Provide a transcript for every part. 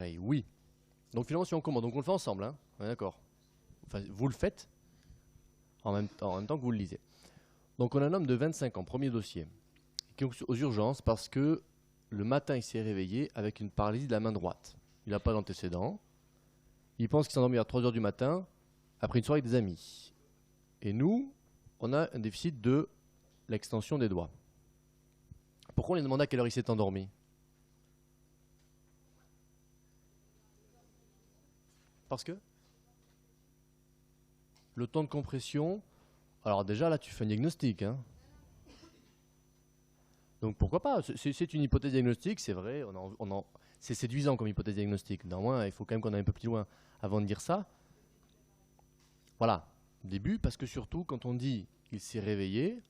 réveille. Oui. Donc finalement, si on commande, donc on le fait ensemble, hein, on est d'accord. Enfin, vous le faites en même temps que vous le lisez. Donc on a un homme de 25 ans, premier dossier, qui est aux urgences parce que le matin il s'est réveillé avec une paralysie de la main droite. Il n'a pas d'antécédent. Il pense qu'il s'est endormi à 3 heures du matin après une soirée avec des amis. Et nous, on a un déficit de l'extension des doigts. Pourquoi on lui demande à quelle heure il s'est endormi? Parce que le temps de compression, alors déjà là tu fais un diagnostic. Hein. Donc pourquoi pas? C'est une hypothèse diagnostique, c'est vrai, c'est séduisant comme hypothèse diagnostique. Néanmoins, il faut quand même qu'on aille un peu plus loin avant de dire ça. Voilà, début, parce que surtout quand on dit il s'est réveillé,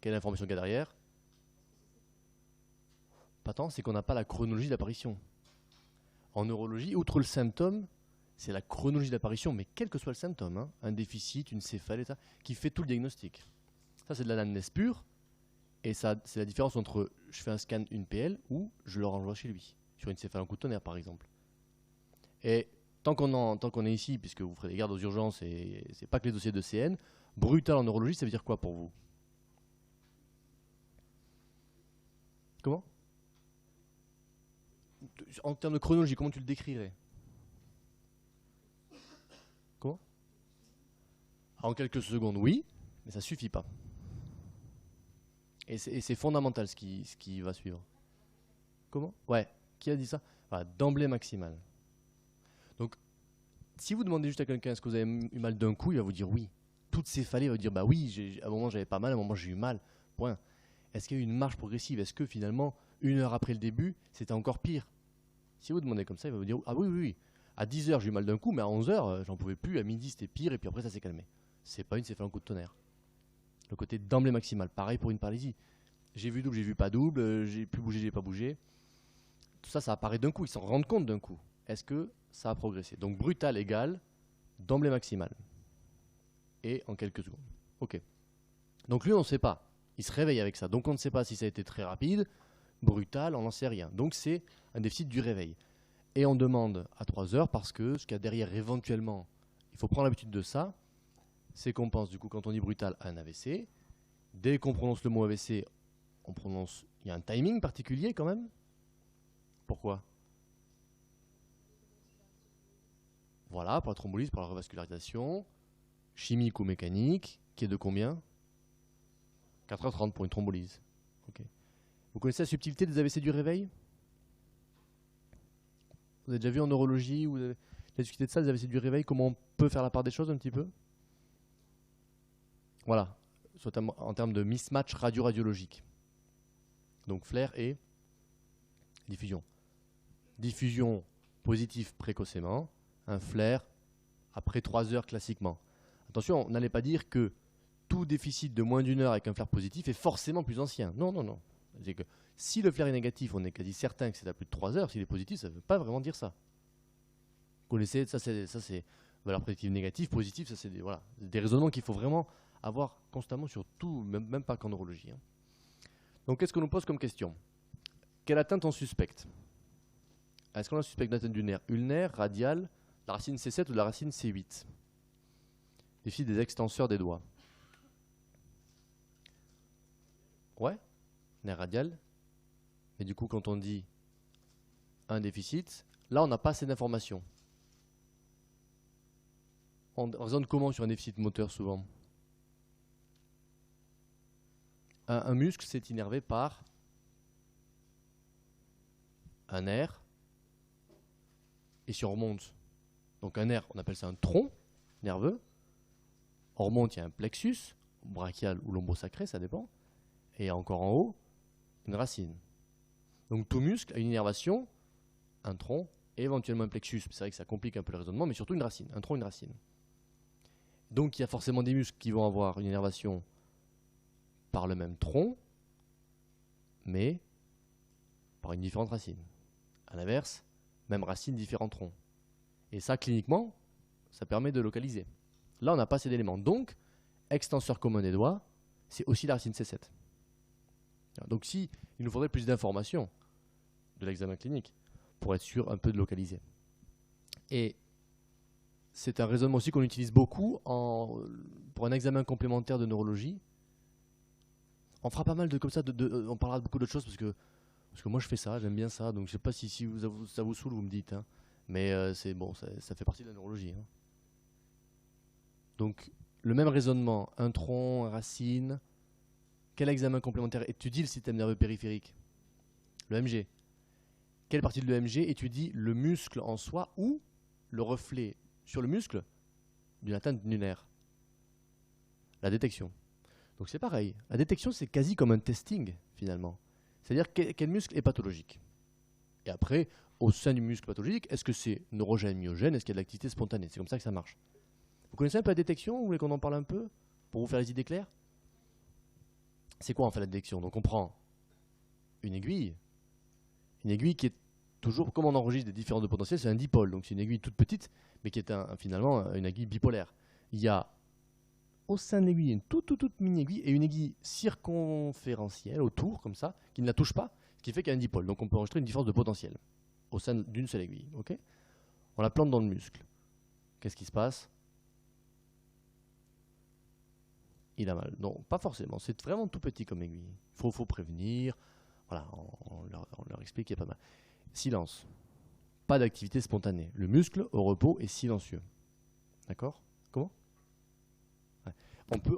quelle information qu'il y a derrière? Pas tant, c'est qu'on n'a pas la chronologie d'apparition. En neurologie, outre le symptôme, c'est la chronologie d'apparition, mais quel que soit le symptôme, hein, un déficit, une céphalée, qui fait tout le diagnostic. Ça, c'est de l'anamnèse pure, et ça, c'est la différence entre je fais un scan, une PL, ou je le renvoie chez lui, sur une céphalée en coup de tonnerre, par exemple. Et tant qu'on est ici, puisque vous ferez des gardes aux urgences, et c'est pas que les dossiers de CN, brutal en neurologie, ça veut dire quoi pour vous? Comment? En termes de chronologie, comment tu le décrirais? Comment? En quelques secondes, oui, mais ça suffit pas. Et c'est fondamental ce qui va suivre. Comment? Ouais, qui a dit ça? Voilà, d'emblée maximale. Donc, si vous demandez juste à quelqu'un est-ce que vous avez eu mal d'un coup, il va vous dire oui. Toutes ces céphalées, il va vous dire bah oui, à un moment j'avais pas mal, à un moment j'ai eu mal. Point. Est-ce qu'il y a eu une marche progressive? Est-ce que finalement, 1 heure après le début, c'était encore pire? Si vous demandez comme ça, il va vous dire ah oui, oui, oui. À 10 heures, j'ai eu mal d'un coup, mais à 11 heures, j'en pouvais plus. À midi, c'était pire, et puis après, ça s'est calmé. C'est pas une céphalée en coup de tonnerre. Le côté d'emblée maximal. Pareil pour une paralysie. J'ai vu double, j'ai vu pas double, j'ai pu bouger, j'ai pas bougé. Tout ça, ça apparaît d'un coup. Ils s'en rendent compte d'un coup. Est-ce que ça a progressé? Donc brutal égale d'emblée maximale. Et en quelques secondes. Ok. Donc lui, on ne sait pas. Il se réveille avec ça. Donc on ne sait pas si ça a été très rapide, brutal, on n'en sait rien. Donc c'est un déficit du réveil. Et on demande à 3 heures parce que ce qu'il y a derrière éventuellement, il faut prendre l'habitude de ça, c'est qu'on pense du coup quand on dit brutal à un AVC. Dès qu'on prononce le mot AVC, il y a un timing particulier quand même. Pourquoi? Voilà, pour la thrombolyse, pour la revascularisation, chimique ou mécanique, qui est de combien? 4h30 pour une thrombolyse. Okay. Vous connaissez la subtilité des AVC du réveil? Vous avez déjà vu en neurologie ou la subtilité de ça, des AVC du réveil, comment on peut faire la part des choses un petit peu? Voilà, en termes de mismatch radio-radiologique. Donc flair et diffusion. Diffusion positive précocement, un flair après 3 heures classiquement. Attention, on n'allait pas dire que tout déficit de moins d'1 heure avec un flair positif est forcément plus ancien. Non, non, non. C'est que si le flair est négatif, on est quasi certain que c'est à plus de 3 heures. S'il est positif, ça ne veut pas vraiment dire ça. Vous connaissez, ça c'est valeur prédictive négative, positive, ça c'est des raisonnements qu'il faut vraiment avoir constamment sur tout, même pas qu'en neurologie. Hein. Donc qu'est-ce qu'on nous pose comme question? Quelle atteinte on suspecte? Est-ce qu'on a suspecte d'atteinte du nerf ulnaire, radial, de la racine C7 ou de la racine C8? Déficit des extenseurs des doigts. Ouais, nerf radial. Mais du coup, quand on dit un déficit, là, on n'a pas assez d'informations. On raisonne comment sur un déficit moteur souvent? Un muscle s'est innervé par un nerf. Et si on remonte, donc un nerf, on appelle ça un tronc nerveux. On remonte, il y a un plexus, brachial ou lombosacré, ça dépend. Et encore en haut, une racine. Donc tout muscle a une innervation, un tronc et éventuellement un plexus. C'est vrai que ça complique un peu le raisonnement, mais surtout une racine, un tronc, une racine. Donc il y a forcément des muscles qui vont avoir une innervation par le même tronc, mais par une différente racine. À l'inverse, même racine, différents troncs. Et ça, cliniquement, ça permet de localiser. Là, on n'a pas assez d'éléments. Donc, extenseur commun des doigts, c'est aussi la racine C7. Donc, si il nous faudrait plus d'informations de l'examen clinique pour être sûr un peu de localiser. Et c'est un raisonnement aussi qu'on utilise beaucoup pour un examen complémentaire de neurologie. On fera pas mal de comme ça, on parlera de beaucoup d'autres choses parce que moi je fais ça, j'aime bien ça, donc je sais pas si ça vous saoule, vous me dites. Hein. Mais c'est bon, ça fait partie de la neurologie. Hein. Donc le même raisonnement, un tronc, une racine. Quel examen complémentaire étudie le système nerveux périphérique? Le MG. Quelle partie de l'EMG étudie le muscle en soi ou le reflet sur le muscle d'une atteinte du nerf? La détection. Donc c'est pareil. La détection, c'est quasi comme un testing, finalement. C'est-à-dire quel muscle est pathologique. Et après, au sein du muscle pathologique, est-ce que c'est neurogène, myogène? Est-ce qu'il y a de l'activité spontanée? C'est comme ça que ça marche. Vous connaissez un peu la détection? Vous voulez qu'on en parle un peu pour vous faire les idées claires? C'est quoi en fait la détection? Donc on prend une aiguille qui est toujours, comme on enregistre des différences de potentiel, c'est un dipôle. Donc c'est une aiguille toute petite, mais qui est finalement une aiguille bipolaire. Il y a au sein de l'aiguille une toute mini aiguille et une aiguille circonférentielle autour, comme ça, qui ne la touche pas, ce qui fait qu'il y a un dipôle. Donc on peut enregistrer une différence de potentiel au sein d'une seule aiguille. Okay, on la plante dans le muscle. Qu'est-ce qui se passe? Il a mal. Non, pas forcément. C'est vraiment tout petit comme aiguille. Il faut prévenir. Voilà, on leur explique qu'il y a pas mal. Silence. Pas d'activité spontanée. Le muscle au repos est silencieux. D'accord? Comment? Ouais.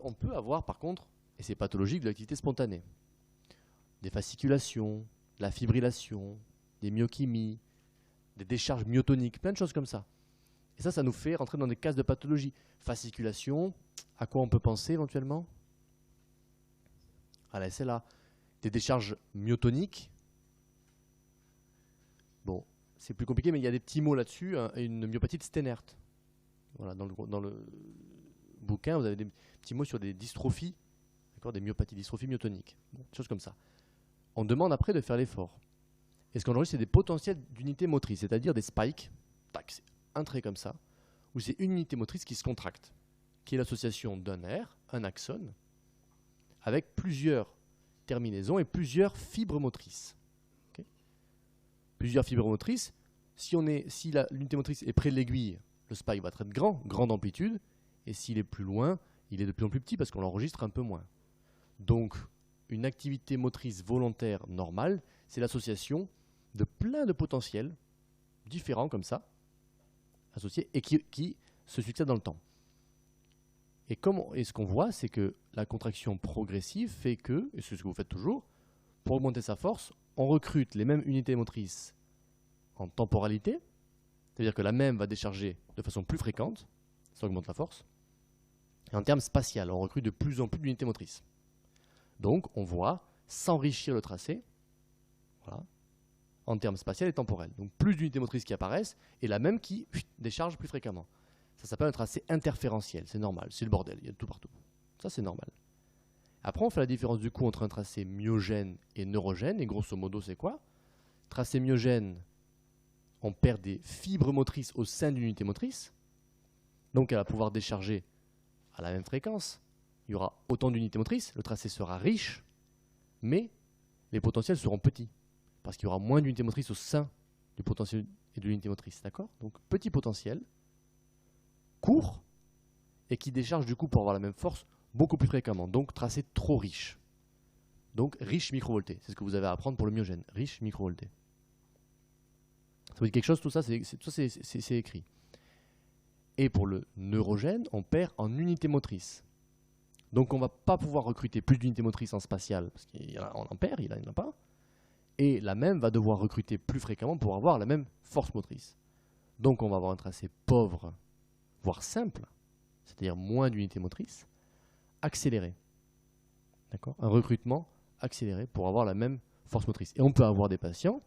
On peut avoir par contre, et c'est pathologique, de l'activité spontanée. Des fasciculations, de la fibrillation, des myochimies, des décharges myotoniques, plein de choses comme ça. Et ça nous fait rentrer dans des cases de pathologie. Fasciculation, à quoi on peut penser éventuellement? À la SLA. Des décharges myotoniques. Bon, c'est plus compliqué, mais il y a des petits mots là-dessus. Hein, une myopathie de Steinert. Voilà, dans le bouquin, vous avez des petits mots sur des dystrophies, des myopathies, dystrophies myotoniques. Bon, des choses comme ça. On demande après de faire l'effort. Et ce qu'on enregistre, c'est des potentiels d'unité motrice, c'est-à-dire des spikes. Tac, c'est un trait comme ça, où c'est une unité motrice qui se contracte, qui est l'association d'un nerf, un axone, avec plusieurs terminaisons et plusieurs fibres motrices. Okay, plusieurs fibres motrices. Si l'unité motrice est près de l'aiguille, le spike va être grand d'amplitude, et s'il est plus loin, il est de plus en plus petit parce qu'on l'enregistre un peu moins. Donc, une activité motrice volontaire normale, c'est l'association de plein de potentiels différents comme ça, associés, et qui se succèdent dans le temps. Et ce qu'on voit, c'est que la contraction progressive fait que, et c'est ce que vous faites toujours, pour augmenter sa force, on recrute les mêmes unités motrices en temporalité, c'est-à-dire que la même va décharger de façon plus fréquente, ça augmente la force, et en termes spatial, on recrute de plus en plus d'unités motrices. Donc on voit s'enrichir le tracé, voilà, en termes spatial et temporel. Donc plus d'unités motrices qui apparaissent, et la même qui décharge plus fréquemment. Ça s'appelle un tracé interférentiel, c'est normal, c'est le bordel, il y a de tout partout. Ça c'est normal. Après on fait la différence du coup entre un tracé myogène et neurogène, et grosso modo c'est quoi? Tracé myogène, on perd des fibres motrices au sein d'une unité motrice, donc elle va pouvoir décharger à la même fréquence. Il y aura autant d'unités motrices, le tracé sera riche, mais les potentiels seront petits, parce qu'il y aura moins d'unités motrices au sein du potentiel et de l'unité motrice, d'accord? Donc petit potentiel, court, et qui décharge du coup pour avoir la même force beaucoup plus fréquemment, donc tracé trop riche. Donc riche microvolté, c'est ce que vous avez à apprendre pour le myogène, riche microvolté. Ça vous dit quelque chose, tout ça, c'est écrit. Et pour le neurogène, on perd en unité motrice. Donc on ne va pas pouvoir recruter plus d'unités motrices en spatial, parce qu'on en perd, il n'y en a pas. Et la même va devoir recruter plus fréquemment pour avoir la même force motrice. Donc on va avoir un tracé pauvre, voire simple, c'est-à-dire moins d'unités motrices, accéléré. D'accord ? Un recrutement accéléré pour avoir la même force motrice. Et on peut avoir des patients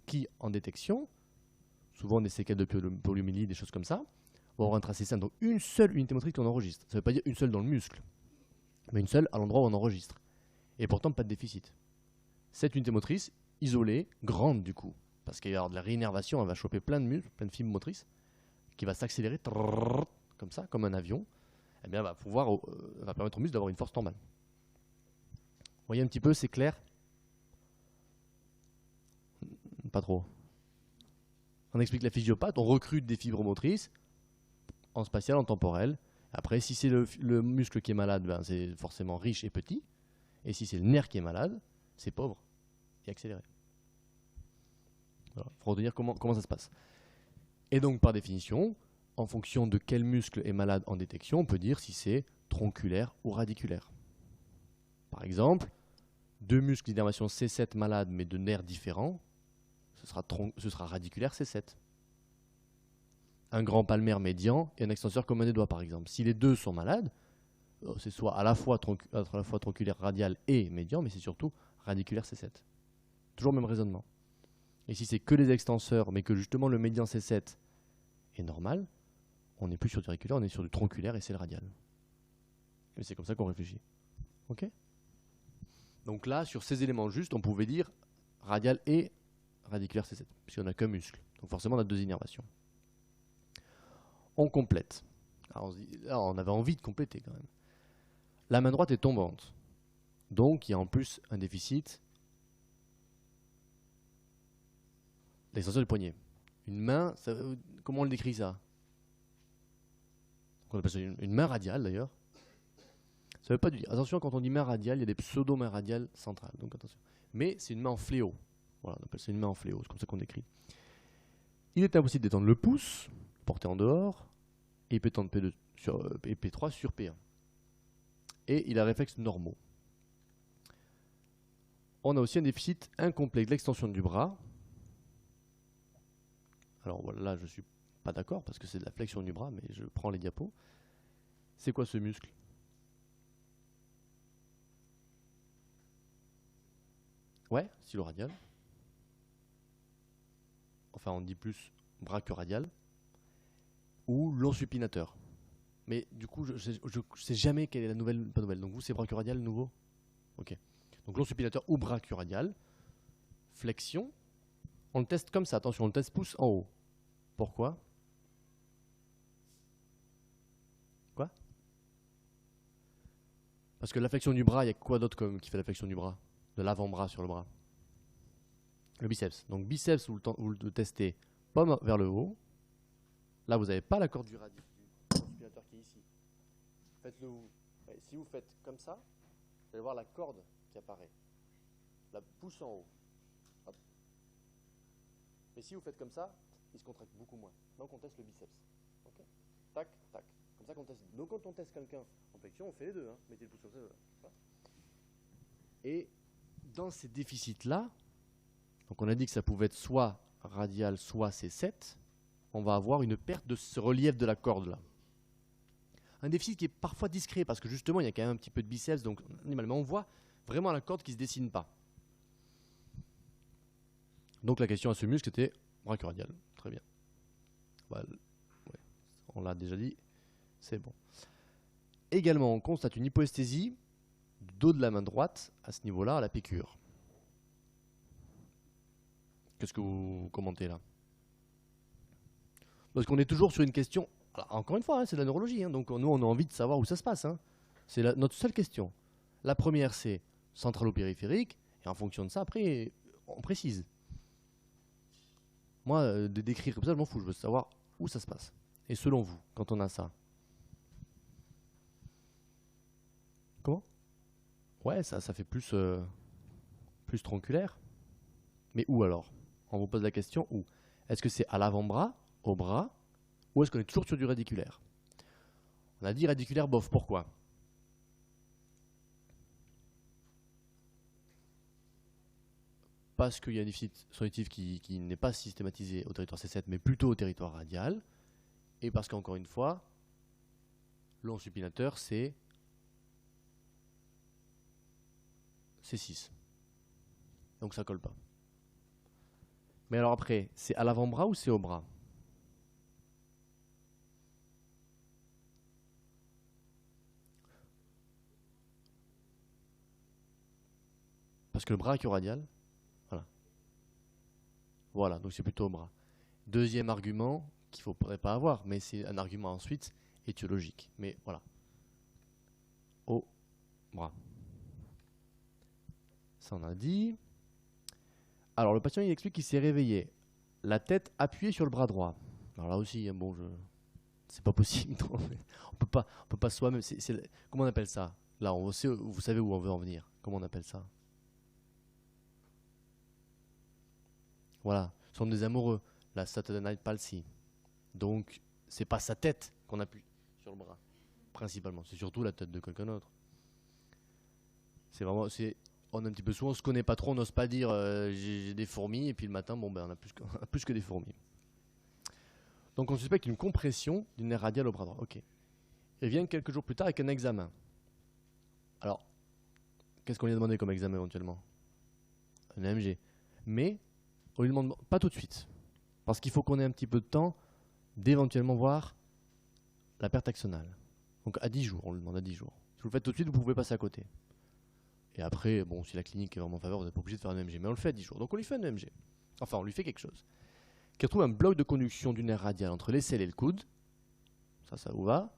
qui, en détection, souvent des séquelles de poliomyélite, des choses comme ça, vont avoir un tracé simple. Donc une seule unité motrice qu'on enregistre. Ça ne veut pas dire une seule dans le muscle, mais une seule à l'endroit où on enregistre. Et pourtant, pas de déficit. Cette unité motrice, isolée, grande du coup, parce qu'il va y avoir de la réinnervation, elle va choper plein de muscles, plein de fibres motrices, qui va s'accélérer, comme ça, comme un avion, eh bien, va permettre au muscle d'avoir une force normale. Vous voyez un petit peu, c'est clair? Pas trop. On explique la physiopathe, on recrute des fibres motrices en spatial, en temporel. Après, si c'est le muscle qui est malade, ben, c'est forcément riche et petit. Et si c'est le nerf qui est malade, c'est pauvre et accéléré. Voilà. Il faut retenir comment ça se passe. Et donc, par définition, en fonction de quel muscle est malade en détection, on peut dire si c'est tronculaire ou radiculaire. Par exemple, deux muscles d'innervation C7 malades mais de nerfs différents, ce sera radiculaire C7. Un grand palmaire médian et un extenseur commun des doigts, par exemple. Si les deux sont malades, c'est soit à la fois tronculaire radial et médian, mais c'est surtout radiculaire C7. Toujours le même raisonnement. Et si c'est que les extenseurs, mais que justement le médian C7 est normal, on n'est plus sur du radiculaire, on est sur du tronculaire et c'est le radial. Et c'est comme ça qu'on réfléchit. Ok ? Donc là, sur ces éléments justes, on pouvait dire radial et radiculaire C7, puisqu'on n'a qu'un muscle. Donc forcément, on a deux innervations. On complète. Alors on avait envie de compléter quand même. La main droite est tombante. Donc il y a en plus un déficit. L'extension du poignet. Une main, comment on le décrit ça? On appelle ça une main radiale d'ailleurs. Ça ne veut pas dire. Attention, quand on dit main radiale, il y a des pseudo-mains radiales centrales. Donc attention. Mais c'est une main en fléau. Voilà, on appelle ça une main en fléau. C'est comme ça qu'on décrit. Il est impossible d'étendre le pouce, porter en dehors, et il peut étendre P2 et P3 sur P1. Et il a réflexes normaux. On a aussi un déficit incomplet de l'extension du bras. Alors voilà, là je ne suis pas d'accord parce que c'est de la flexion du bras, mais je prends les diapos. C'est quoi ce muscle? Ouais, stylo-radial. Enfin, on dit plus brachio-radial. Ou long supinateur. Mais du coup, je ne sais jamais quelle est la nouvelle, pas nouvelle. Donc vous, c'est brachio-radial nouveau? Ok. Donc long supinateur ou brachio-radial. Flexion. On le teste comme ça. Attention, on le teste pouce en haut. Pourquoi? Quoi? Parce que la flexion du bras, il y a quoi d'autre qui fait la flexion du bras? De l'avant-bras sur le bras. Le biceps. Donc biceps, vous le testez pomme vers le haut. Là, vous n'avez pas la corde du supinateur qui est ici. Faites-le vous. Si vous faites comme ça, vous allez voir la corde qui apparaît. La pousse en haut. Hop. Mais si vous faites comme ça, il se contracte beaucoup moins. Donc on teste le biceps. Okay, tac, tac. Comme ça qu'on teste. Donc quand on teste quelqu'un en flexion, on fait les deux. Hein. Mettez le pouce comme ça. Voilà. Et dans ces déficits-là, donc on a dit que ça pouvait être soit radial, soit C7, on va avoir une perte de ce relief de la corde là. Un déficit qui est parfois discret parce que justement il y a quand même un petit peu de biceps, donc animalement on voit vraiment la corde qui ne se dessine pas. Donc la question à ce muscle était brachio-radial. Très bien. Bah, ouais, on l'a déjà dit, c'est bon. Également on constate une hypoesthésie du dos de la main droite à ce niveau-là à la piqûre. Qu'est-ce que vous commentez là? Parce qu'on est toujours sur une question. Alors, encore une fois, hein, c'est de la neurologie, hein, donc nous on a envie de savoir où ça se passe. Hein. C'est notre seule question. La première c'est centralo-périphérique, et en fonction de ça, après, on précise. Moi, de décrire comme ça, je m'en fous, je veux savoir où ça se passe. Et selon vous, quand on a ça. Comment? Ouais, ça fait plus tronculaire. Mais où alors? On vous pose la question où? Est-ce que c'est à l'avant-bras, au bras, ou est-ce qu'on est toujours sur du radiculaire? On a dit radiculaire, bof, pourquoi? Parce qu'il y a un déficit sensitif qui n'est pas systématisé au territoire C7, mais plutôt au territoire radial. Et parce qu'encore une fois, long supinateur, c'est C6. Donc ça colle pas. Mais alors après, c'est à l'avant-bras ou c'est au bras? Parce que le brachio-radial, voilà. Voilà, donc c'est plutôt au bras. Deuxième argument qu'il ne faudrait pas avoir, mais c'est un argument ensuite étiologique. Mais voilà. Au bras. Ça on a dit. Alors le patient il explique qu'il s'est réveillé la tête appuyée sur le bras droit. Alors là aussi, hein, bon, c'est pas possible. On peut pas soi-même. Comment on appelle ça? Là, vous savez où on veut en venir. Comment on appelle ça? Voilà, ce sont des amoureux. La Saturday Night Palsy. Donc, c'est pas sa tête qu'on appuie sur le bras, principalement. C'est surtout la tête de quelqu'un d'autre. C'est vraiment, on est un petit peu souvent, on se connaît pas trop, on n'ose pas dire j'ai des fourmis, et puis le matin, bon, ben, on a plus que des fourmis. Donc, on suspecte une compression du nerf radial au bras droit. Ok. Et vient quelques jours plus tard avec un examen. Alors, qu'est-ce qu'on lui a demandé comme examen éventuellement? Un AMG. Mais, on lui demande pas tout de suite. Parce qu'il faut qu'on ait un petit peu de temps d'éventuellement voir la perte axonale. Donc à 10 jours, on lui demande à 10 jours. Si vous le faites tout de suite, vous pouvez passer à côté. Et après, bon, si la clinique est vraiment en faveur, vous n'êtes pas obligé de faire un EMG. Mais on le fait à 10 jours. Donc on lui fait un EMG. Enfin, on lui fait quelque chose. Qui retrouve un bloc de conduction du nerf radial entre l'aisselle et le coude. Ça vous va.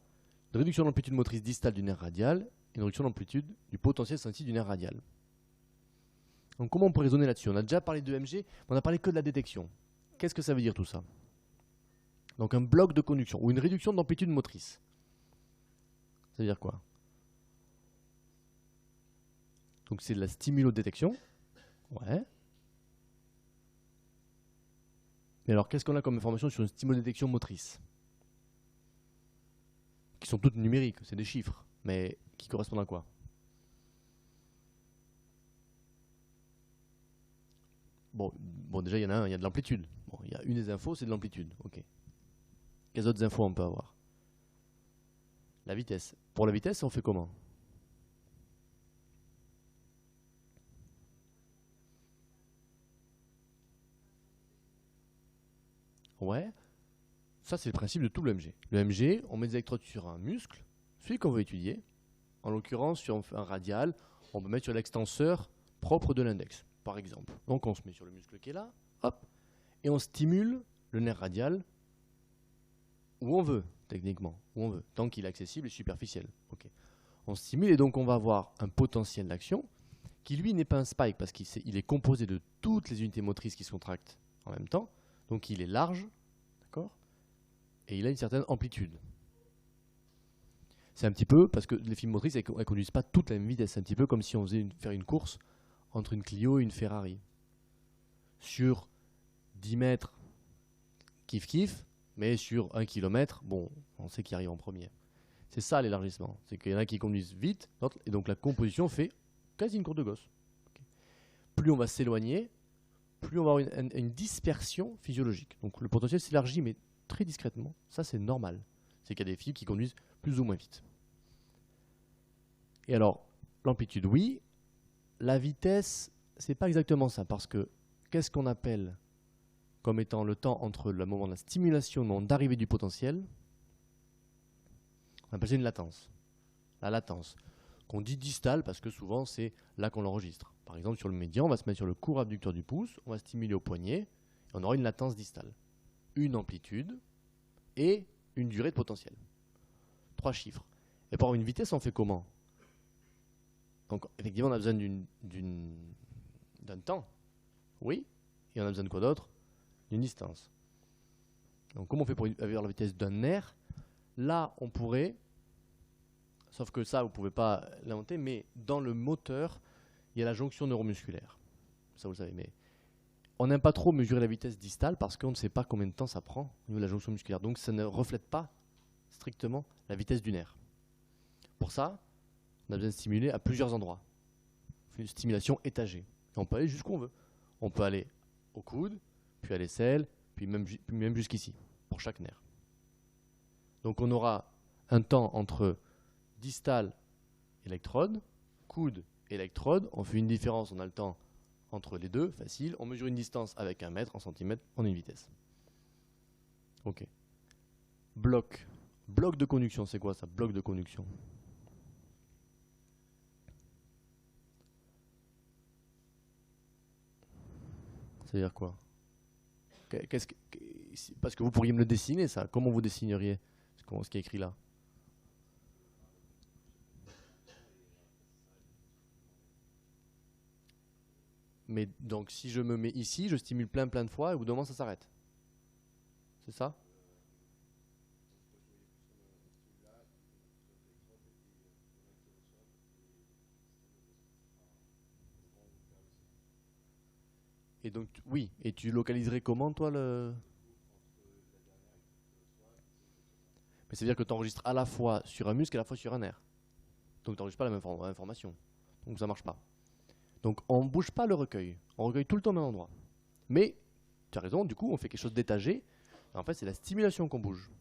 Une réduction de l'amplitude motrice distale du nerf radial. Et une réduction de l'amplitude du potentiel sensible du nerf radial. Donc comment on peut raisonner là-dessus? On a déjà parlé de EMG, mais on n'a parlé que de la détection. Qu'est-ce que ça veut dire tout ça? Donc un bloc de conduction ou une réduction d'amplitude motrice. Ça veut dire quoi? Donc c'est de la stimulodétection. Ouais. Mais alors qu'est-ce qu'on a comme information sur une stimulodétection motrice? Qui sont toutes numériques, c'est des chiffres, mais qui correspondent à quoi? Bon, déjà il y en a un, il y a de l'amplitude. Bon, il y a une des infos, c'est de l'amplitude. Ok. Quelles autres infos on peut avoir? La vitesse. Pour la vitesse, on fait comment? Ouais. Ça, c'est le principe de tout l'EMG. L'EMG, on met des électrodes sur un muscle, celui qu'on veut étudier. En l'occurrence, sur un radial, on peut mettre sur l'extenseur propre de l'index, par exemple. Donc, on se met sur le muscle qui est là, hop, et on stimule le nerf radial où on veut, techniquement, où on veut, tant qu'il est accessible et superficiel. Okay. On stimule et donc on va avoir un potentiel d'action qui, lui, n'est pas un spike parce qu'il est composé de toutes les unités motrices qui se contractent en même temps. Donc, il est large, d'accord, et il a une certaine amplitude. C'est un petit peu, parce que les fibres motrices, elles ne conduisent pas toutes la même vitesse. C'est un petit peu comme si on faisait faire une course entre une Clio et une Ferrari. Sur 10 mètres, kiff-kiff, mais sur 1 km, bon, on sait qui arrive en premier. C'est ça l'élargissement. C'est qu'il y en a qui conduisent vite, et donc la composition fait quasi une course de gosse. Okay. Plus on va s'éloigner, plus on va avoir une dispersion physiologique. Donc le potentiel s'élargit, mais très discrètement. Ça, c'est normal. C'est qu'il y a des fibres qui conduisent plus ou moins vite. Et alors, l'amplitude, oui. La vitesse, c'est pas exactement ça. Parce que, qu'est-ce qu'on appelle comme étant le temps entre le moment de la stimulation et le moment d'arrivée du potentiel? On appelle ça une latence. La latence, qu'on dit distale parce que souvent, c'est là qu'on l'enregistre. Par exemple, sur le médian, on va se mettre sur le court abducteur du pouce, on va stimuler au poignet, et on aura une latence distale. Une amplitude et une durée de potentiel. 3 chiffres. Et pour avoir une vitesse, on fait comment? Donc, effectivement, on a besoin d'un temps. Oui. Et on a besoin de quoi d'autre? D'une distance. Donc, comment on fait pour avoir la vitesse d'un nerf? Là, on pourrait, sauf que ça, vous ne pouvez pas l'inventer, mais dans le moteur, il y a la jonction neuromusculaire. Ça, vous le savez. Mais on n'aime pas trop mesurer la vitesse distale parce qu'on ne sait pas combien de temps ça prend au niveau de la jonction musculaire. Donc, ça ne reflète pas strictement la vitesse du nerf. Pour ça, on a besoin de stimuler à plusieurs endroits. Une stimulation étagée. Et on peut aller jusqu'où on veut. On peut aller au coude, puis à l'aisselle, puis même jusqu'ici, pour chaque nerf. Donc on aura un temps entre distal, électrode, coude, électrode. On fait une différence, on a le temps entre les deux, facile. On mesure une distance avec 1 mètre, en centimètres, on a une vitesse. Ok. Bloc. Bloc de conduction, c'est quoi ça? Bloc de conduction. C'est-à-dire quoi? Parce que vous pourriez me le dessiner, ça. Comment vous dessineriez ce qui est écrit là? Mais donc, si je me mets ici, je stimule plein de fois et au bout d'un moment, ça s'arrête. C'est ça? Et donc, oui. Et tu localiserais comment, toi, le... Mais c'est-à-dire que tu enregistres à la fois sur un muscle et à la fois sur un nerf. Donc tu n'enregistres pas la même information. Donc ça marche pas. Donc on ne bouge pas le recueil. On recueille tout le temps au même endroit. Mais, tu as raison, du coup, on fait quelque chose d'étagé. En fait, c'est la stimulation qu'on bouge.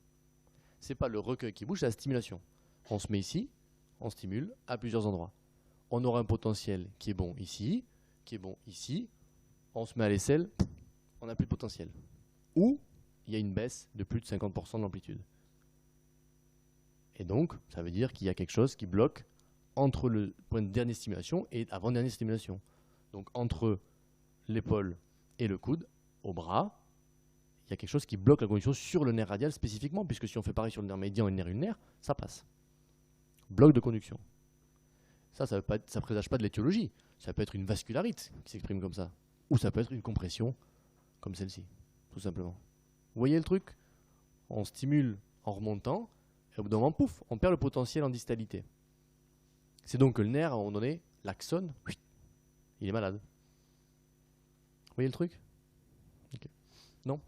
C'est pas le recueil qui bouge, c'est la stimulation. On se met ici, on stimule à plusieurs endroits. On aura un potentiel qui est bon ici, qui est bon ici. On se met à l'aisselle, on n'a plus de potentiel. Ou il y a une baisse de plus de 50% de l'amplitude. Et donc, ça veut dire qu'il y a quelque chose qui bloque entre le point de dernière stimulation et avant-dernière stimulation. Donc, entre l'épaule et le coude, au bras, il y a quelque chose qui bloque la conduction sur le nerf radial spécifiquement, puisque si on fait pareil sur le nerf médian et le nerf ulnaire, ça passe. Bloc de conduction. Ça ne présage pas de l'étiologie. Ça peut être une vascularite qui s'exprime comme ça. Ou ça peut être une compression comme celle-ci, tout simplement. Vous voyez le truc? On stimule en remontant, et au bout d'un moment, pouf, on perd le potentiel en distalité. C'est donc que le nerf, à un moment donné, l'axone, il est malade. Vous voyez le truc? Okay. Non?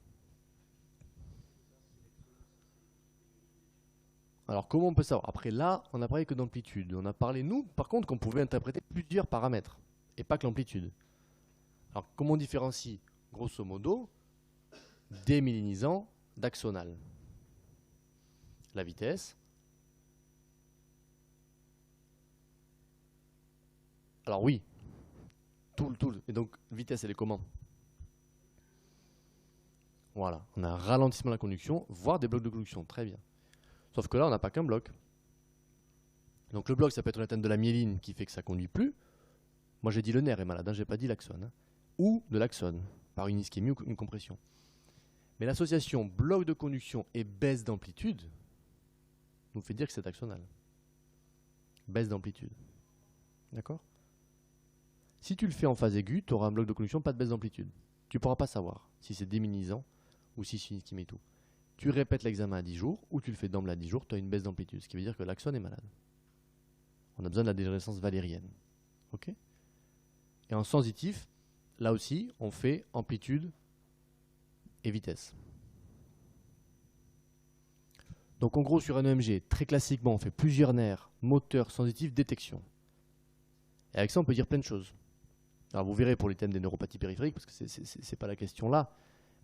Alors comment on peut savoir? Après là, on n'a parlé que d'amplitude. On a parlé, nous, par contre, qu'on pouvait interpréter plusieurs paramètres, et pas que l'amplitude. Alors comment on différencie, grosso modo, démyélinisant d'axonal? La vitesse. Alors oui, tout. Et donc, vitesse, elle est comment? Voilà, on a un ralentissement de la conduction, voire des blocs de conduction, très bien. Sauf que là, on n'a pas qu'un bloc. Donc le bloc, ça peut être une atteinte de la myéline qui fait que ça ne conduit plus. Moi, j'ai dit le nerf est malade, je n'ai pas dit l'axone. Hein. Ou de l'axone, par une ischémie ou une compression. Mais l'association bloc de conduction et baisse d'amplitude nous fait dire que c'est axonal. Baisse d'amplitude. D'accord? Si tu le fais en phase aiguë, tu auras un bloc de conduction, pas de baisse d'amplitude. Tu ne pourras pas savoir si c'est déminilisant ou si c'est une ischémie et tout. Tu répètes l'examen à 10 jours ou tu le fais d'emblée à 10 jours, tu as une baisse d'amplitude. Ce qui veut dire que l'axone est malade. On a besoin de la dégénérescence valérienne. Ok? Et en sensitif, là aussi, on fait amplitude et vitesse. Donc en gros, sur un EMG, très classiquement, on fait plusieurs nerfs, moteur, sensitif, détection. Et avec ça, on peut dire plein de choses. Alors vous verrez pour les thèmes des neuropathies périphériques, parce que ce n'est pas la question là,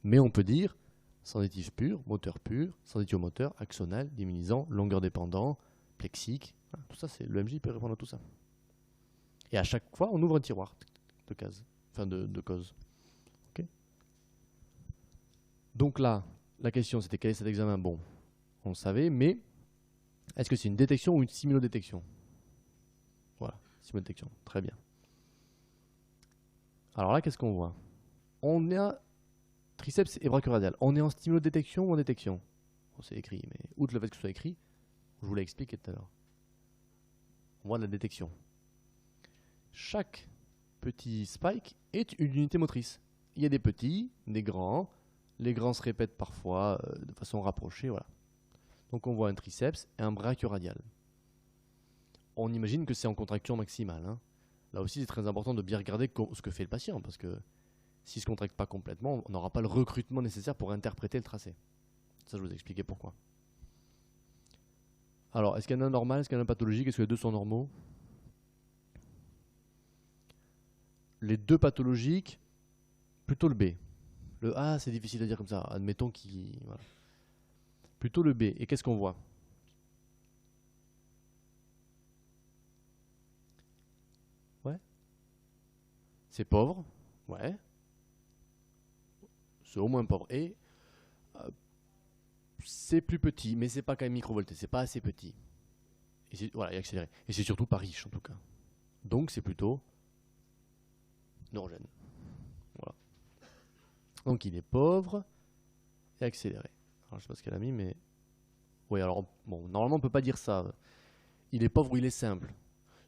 mais on peut dire sensitif pur, sensitiomoteur, axonal, diminisant, longueur dépendant, plexique. Tout ça, c'est l'EMG peut répondre à tout ça. Et à chaque fois, on ouvre un tiroir de cases, enfin de causes. Okay. Donc là, la question c'était quel est cet examen? Bon, on le savait, mais est-ce que c'est une détection ou une simulodétection? Voilà, simulodétection, très bien. Alors là, qu'est-ce qu'on voit? On a triceps et brachio-radial. On est en stimulodétection ou en détection? Bon, c'est écrit, mais outre le fait que ce soit écrit, je vous l'ai expliqué tout à l'heure. On voit de la détection. Chaque petit spike est une unité motrice. Il y a des petits, des grands. Les grands se répètent parfois de façon rapprochée. Voilà. Donc on voit un triceps et un brachio-radial. On imagine que c'est en contraction maximale. Hein. Là aussi, c'est très important de bien regarder ce que fait le patient, parce que s'il ne se contracte pas complètement, on n'aura pas le recrutement nécessaire pour interpréter le tracé. Ça, je vous ai expliqué pourquoi. Alors, est-ce qu'il y en a un normal, est-ce qu'il y en a un pathologique, est-ce que les deux sont normaux? Les deux pathologiques, plutôt le B. Le A, c'est difficile à dire comme ça. Admettons qu'il... Voilà. Plutôt le B. Et qu'est-ce qu'on voit? Ouais. C'est pauvre. Ouais. C'est au moins pauvre. Et c'est plus petit, mais c'est pas quand même microvolté. C'est pas assez petit. Et voilà, et accéléré. Et c'est surtout pas riche en tout cas. Donc c'est plutôt neurogène. Voilà. Donc il est pauvre et accéléré. Alors, je sais pas ce qu'elle a mis, mais... Oui, alors, bon, normalement on peut pas dire ça. Il est pauvre ou il est simple.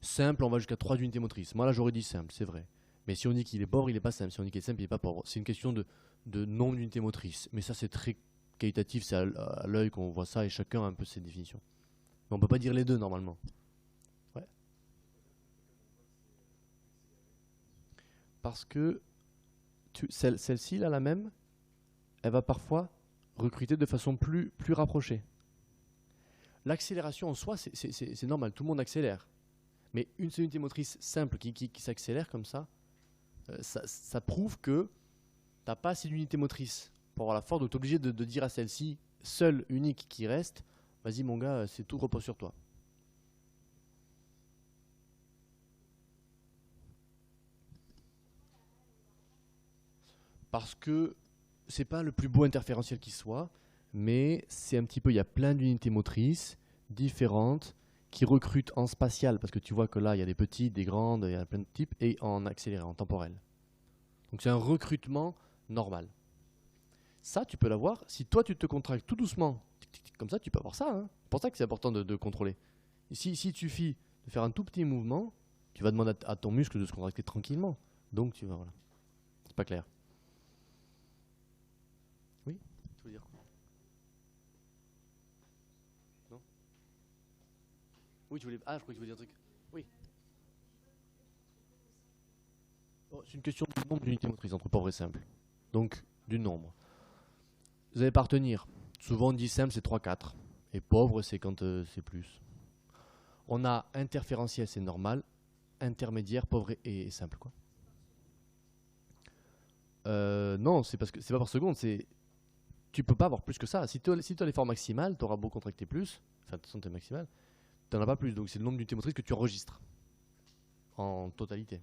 Simple, on va jusqu'à 3 unités motrices. Moi là j'aurais dit simple, c'est vrai. Mais si on dit qu'il est pauvre, il n'est pas simple. Si on dit qu'il est simple, il n'est pas pauvre. C'est une question de nombre d'unités motrices. Mais ça c'est très Qualitatif, c'est à l'œil qu'on voit ça et chacun a un peu ses définitions. Mais on peut pas dire les deux normalement. Ouais. Parce que celle-ci, là, la même, elle va parfois recruter de façon plus rapprochée. L'accélération en soi, c'est normal, tout le monde accélère. Mais une seule unité motrice simple qui s'accélère comme ça prouve que tu n'as pas assez d'unités motrices pour avoir la force, donc tu es obligé de dire à celle-ci, seule, unique qui reste, vas-y mon gars, c'est tout repose sur toi. Parce que c'est pas le plus beau interférentiel qui soit, mais c'est un petit peu, il y a plein d'unités motrices différentes qui recrutent en spatial, parce que tu vois que là, il y a des petites, des grandes, il y a plein de types, et en accéléré, en temporel. Donc c'est un recrutement normal. Ça, tu peux l'avoir. Si toi, tu te contractes tout doucement, comme ça, tu peux avoir ça. Hein. C'est pour ça que c'est important de contrôler. Et si il suffit de faire un tout petit mouvement, tu vas demander à ton muscle de se contracter tranquillement. Donc, tu vas, voilà. C'est pas clair. Oui, tu veux dire quoi? Non? Oui, tu voulais. Ah, je crois que tu voulais dire un truc. Oui. Oh, c'est une question du nombre d'unités motrices entre pauvre et simple. Donc, du nombre. Vous allez pas retenir. Souvent, on dit simple, c'est 3-4. Et pauvre, c'est quand c'est plus. On a interférentiel, c'est normal. Intermédiaire, pauvre et simple, quoi. Non, c'est parce que c'est pas par seconde. Tu peux pas avoir plus que ça. Si tu as l'effort maximal, tu auras beau contracter plus. Enfin, de toute façon, tu es maximal. Tu n'en as pas plus. Donc, c'est le nombre d'unités motrices que tu enregistres en totalité.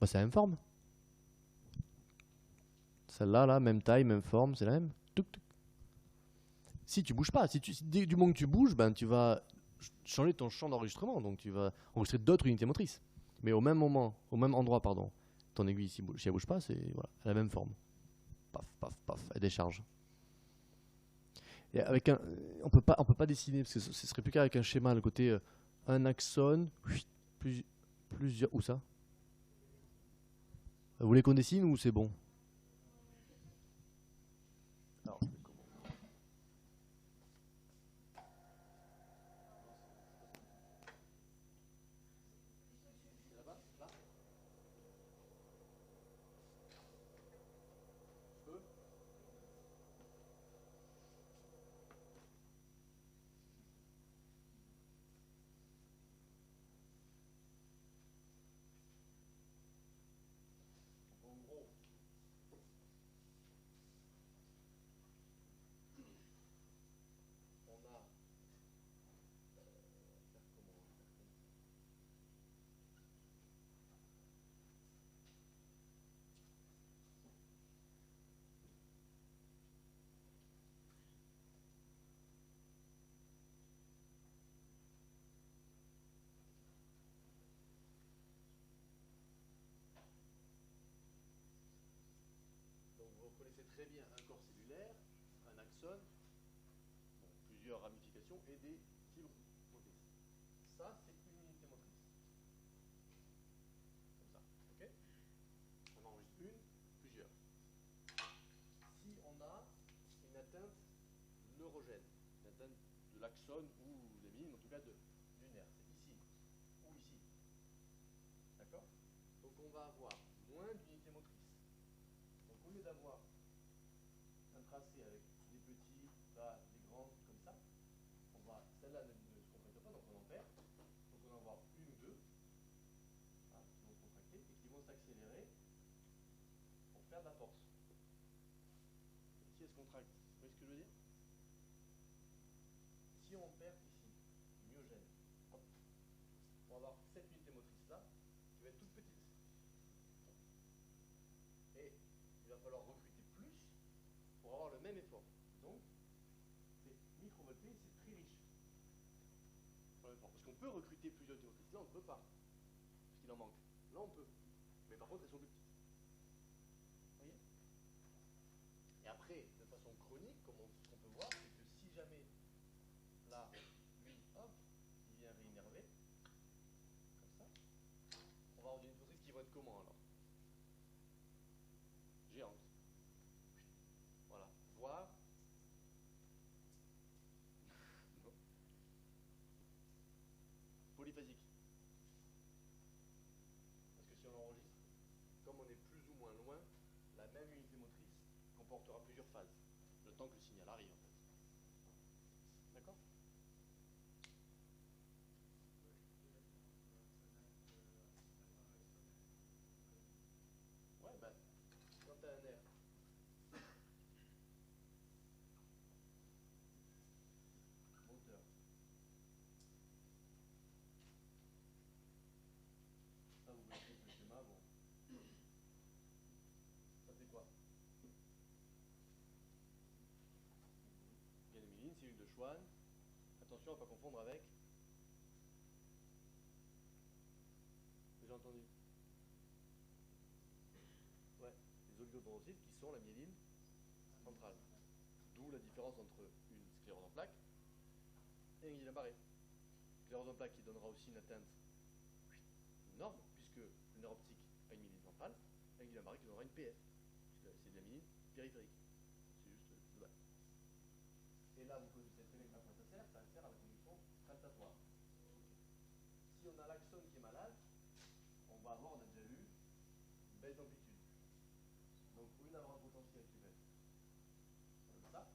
Bah, c'est la même forme. Celle-là, là, même taille, même forme, c'est la même. Touc, touc. Si tu bouges pas, du moment que tu bouges, ben, tu vas changer ton champ d'enregistrement. Donc, tu vas enregistrer d'autres unités motrices. Mais au même moment, au même endroit, pardon, ton aiguille, si elle bouge pas, c'est voilà, la même forme. Paf, paf, paf, elle décharge. Et on peut pas dessiner parce que ce serait plus qu'avec un schéma, le côté un axone, plusieurs, où ça? Vous voulez qu'on dessine ou c'est bon? Alors, en gros, on a donc vous reconnaissez très bien un corps cellulaire, un axone, bon, plusieurs ramifications et des fibres motrices. Ça, c'est une unité motrice. Comme ça, ok? On enregistre plusieurs. Si on a une atteinte neurogène, une atteinte de l'axone ou les minimes, en tout cas du nerf, c'est ici ou ici. D'accord? Donc on va avoir moins d'unités motrices. Donc au lieu d'avoir un tracé avec des petits, là, des grands, comme ça, celle-là ne se contracte pas, donc on en perd. Donc on va en avoir une ou deux hein, qui vont se contracter et qui vont s'accélérer pour faire de la force. Ici, elle se contracte. Vous voyez ce que je veux dire? Si on perd ici, myogène, hop, on va avoir cette unité motrice là, qui va être toute petite. Et il va falloir recruter plus pour avoir le même effort. Donc, c'est microvolté, c'est très riche. Parce qu'on peut recruter plusieurs unités motrices. Là, on ne peut pas, parce qu'il en manque. Là, on peut. Mais par contre, elles sont plus petites. Vous voyez? Et après, de façon chronique, ce qu'on peut voir, c'est que si jamais là, lui, hop, il vient réinnerver, comme ça, on va avoir des unités motrices qui vont être comment alors? comportera plusieurs phases, le temps que le signal arrive en fait. D'accord? Ouais, ben, quand tu as un nerf, moteur, ça vous voyez le schéma, bon, ça fait quoi? Gaine-myline, cellule de Schwann. Attention à ne pas confondre avec. J'ai entendu. Ouais, les oligodendrocytes qui sont la myéline centrale. D'où la différence entre une sclérose en plaques et un Guillain-Barré. Sclérose en plaques qui donnera aussi une atteinte énorme, puisque le nerf optique a une myéline centrale, et un Guillain-Barré qui donnera une PF, puisque c'est de la myéline périphérique. C'est juste le bas. Et là, vous connaissez très bien à quoi ça sert à la conduction saltatoire. Si on a l'axone qui est malade, on va avoir, on a déjà vu, une baisse d'amplitude. Donc, au lieu d'avoir un potentiel qui va être comme ça,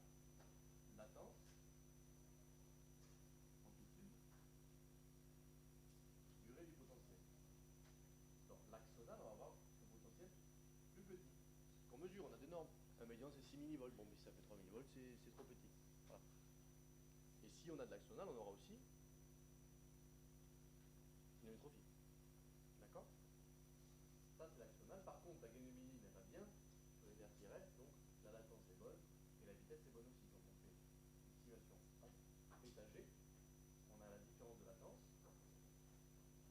latence, amplitude, durée du potentiel. Dans l'axonal, on va avoir un potentiel plus petit. Qu'on mesure, on a des normes. Un médian, c'est 6 millivolts. Bon, mais si ça fait 3 millivolts, c'est trop petit. Voilà. Et si on a de l'axonal, on aura aussi une hypertrophie. D'accord? Ça, c'est l'axonal. Par contre, la gaine-myline n'est pas bien sur les nerfs qui restent, donc la latence est bonne et la vitesse est bonne aussi. Donc on fait une stimulation étagée. On a la différence de latence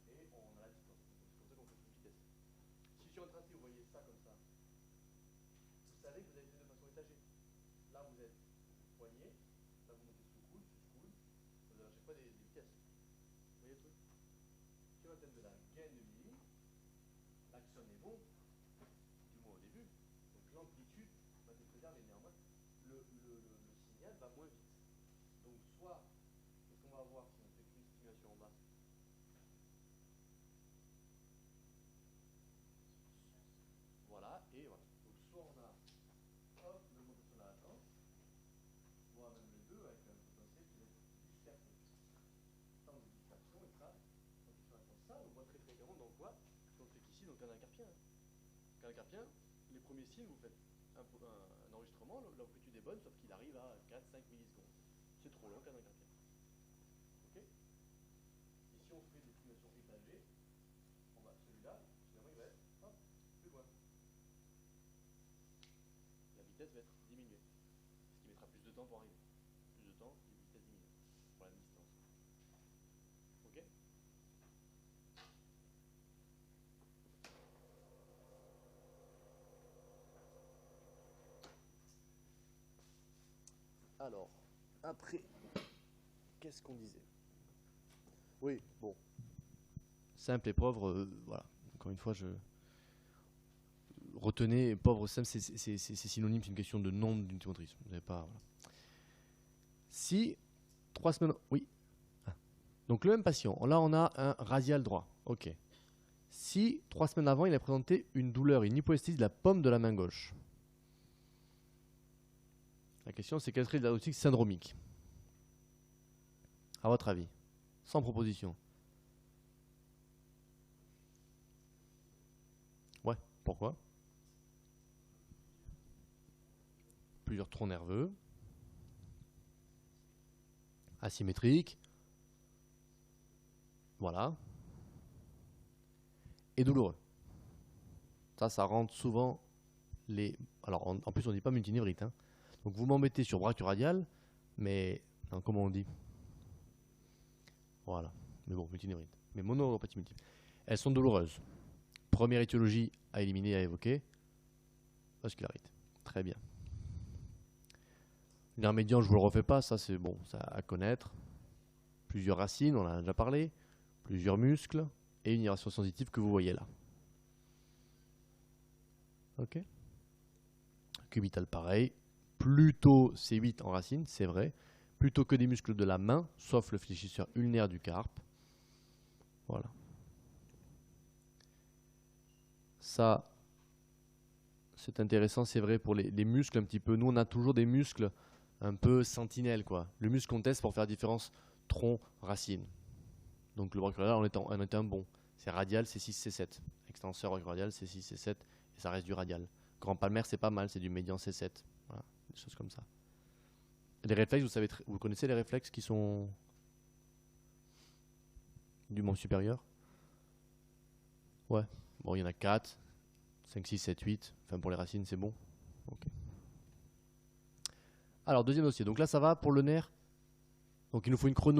et on a la distance. C'est comme ça qu'on fait toute vitesse. Si sur un tracé, vous voyez ça comme ça, vous savez que vous avez fait de façon étagée. Là, vous êtes poignet, là, vous montez sous coude, vous avez à chaque fois des vitesses. Vous voyez le truc? Sur la tête de la gaine-myline, l'axone est bon, du moins au début, donc l'amplitude va être préservée. Néanmoins, le signal va moins vite. Donc, soit, qu'est-ce qu'on va avoir si on fait qu'une stimulation en bas? Voilà, et voilà. Donc, soit on a, hop, l'augmentation de la latence, soit même les deux avec un potentiel qui va être dispersé. Temps de dispersion, et ça, ça, on voit très fréquemment dans quoi? Ce qu'on fait ici, donc canal carpien. Canal carpien, les premiers signes, vous faites un enregistrement, l'amplitude est bonne, sauf qu'il arrive à 4-5 millisecondes. C'est trop long, canal carpien. Ok? Et si on fait des stimulations étagées, celui-là, finalement, il va être hop, plus loin. La vitesse va être diminuée. Ce qui mettra plus de temps pour arriver. Plus de temps, et vitesse diminuée. Pour la même distance. Ok? Alors, après, qu'est-ce qu'on disait? Oui, bon. Simple et pauvre, voilà. Encore une fois, retenez, pauvre, simple, c'est synonyme, c'est une question de nombre d'unités motrices. Vous n'avez pas. Voilà. Si 3 semaines. Oui. Ah. Donc le même patient, là on a un radial droit. Ok. Si 3 semaines avant, il a présenté une douleur, une hypoesthésie de la paume de la main gauche. La question, c'est quelle serait la diagnostic syndromique? À votre avis? Sans proposition. Ouais, pourquoi? Plusieurs troncs nerveux. Asymétriques. Voilà. Et douloureux. Ça rentre souvent les... Alors, en plus, on ne dit pas multinévrite. Hein. Donc, vous m'embêtez sur brachio-radial, mais... Non, comment on dit? Voilà. Mais bon, multinévrite. Mais mononeuropathie multiple. Elles sont douloureuses. Première étiologie à éliminer, à évoquer. Vascularite. Très bien. Nerf médian, je ne vous le refais pas. Ça, c'est bon, ça à connaître. Plusieurs racines, on en a déjà parlé. Plusieurs muscles. Et une inervation sensitive que vous voyez là. Ok. Cubital, pareil. Plutôt C8 en racine, c'est vrai. Plutôt que des muscles de la main, sauf le fléchisseur ulnaire du carpe. Voilà. Ça, c'est intéressant, c'est vrai, pour les muscles un petit peu. Nous, on a toujours des muscles un peu sentinelles, quoi. Le muscle qu'on teste pour faire la différence tronc-racine. Donc le brachioradial en est un bon. C'est radial, c'est 6, c'est 7. Extenseur brachioradial, c'est 6, c'est 7. Et ça reste du radial. Grand palmaire, c'est pas mal, c'est du médian, c'est 7. Voilà, des choses comme ça. Les réflexes, vous connaissez les réflexes qui sont du membre supérieur? Ouais. Bon, il y en a 4, 5, 6, 7, 8. Enfin, pour les racines, c'est bon. Ok. Alors, deuxième dossier. Donc là, ça va pour le nerf. Donc il nous faut une chronologie.